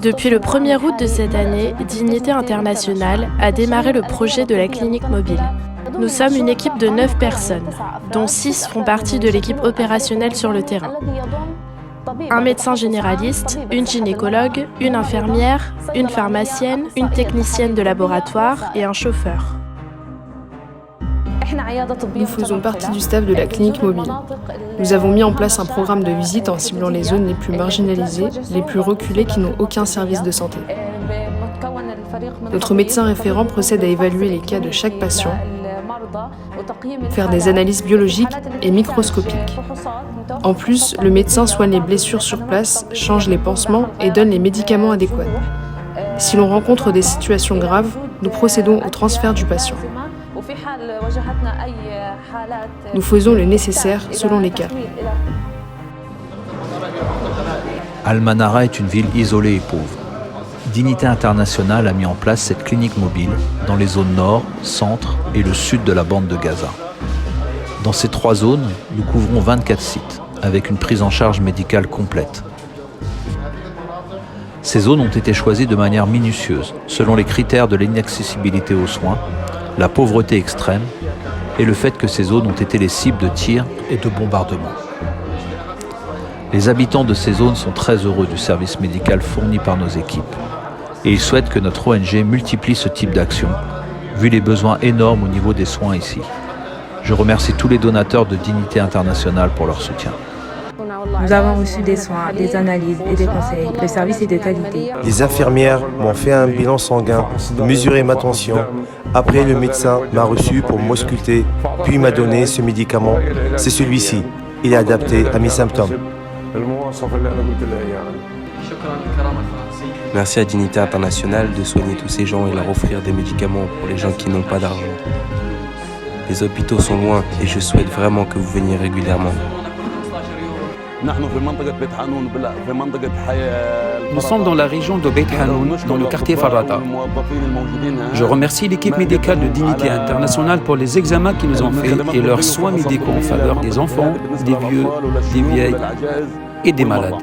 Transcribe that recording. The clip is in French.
Depuis le 1er août de cette année, Dignité Internationale a démarré le projet de la clinique mobile. Nous sommes une équipe de 9 personnes, dont 6 font partie de l'équipe opérationnelle sur le terrain. Un médecin généraliste, une gynécologue, une infirmière, une pharmacienne, une technicienne de laboratoire et un chauffeur. Nous faisons partie du staff de la clinique mobile. Nous avons mis en place un programme de visite en ciblant les zones les plus marginalisées, les plus reculées qui n'ont aucun service de santé. Notre médecin référent procède à évaluer les cas de chaque patient, faire des analyses biologiques et microscopiques. En plus, le médecin soigne les blessures sur place, change les pansements et donne les médicaments adéquats. Si l'on rencontre des situations graves, nous procédons au transfert du patient. Nous faisons le nécessaire selon les cas. Al-Manara est une ville isolée et pauvre. Dignité Internationale a mis en place cette clinique mobile dans les zones nord, centre et le sud de la bande de Gaza. Dans ces 3 zones, nous couvrons 24 sites, avec une prise en charge médicale complète. Ces zones ont été choisies de manière minutieuse, selon les critères de l'inaccessibilité aux soins, la pauvreté extrême et le fait que ces zones ont été les cibles de tirs et de bombardements. Les habitants de ces zones sont très heureux du service médical fourni par nos équipes et ils souhaitent que notre ONG multiplie ce type d'action, vu les besoins énormes au niveau des soins ici. Je remercie tous les donateurs de Dignité Internationale pour leur soutien. Nous avons reçu des soins, des analyses et des conseils. Le service est de qualité. Les infirmières m'ont fait un bilan sanguin, mesuré ma tension. Après, le médecin m'a reçu pour m'ausculter, puis m'a donné ce médicament. C'est celui-ci. Il est adapté à mes symptômes. Merci à Dignité Internationale de soigner tous ces gens et leur offrir des médicaments pour les gens qui n'ont pas d'argent. Les hôpitaux sont loin et je souhaite vraiment que vous veniez régulièrement. Nous sommes dans la région de Beit Hanoun, dans le quartier Farata. Je remercie l'équipe médicale de Dignité Internationale pour les examens qu'ils nous ont faits et leurs soins médicaux en faveur des enfants, des vieux, des vieilles et des malades.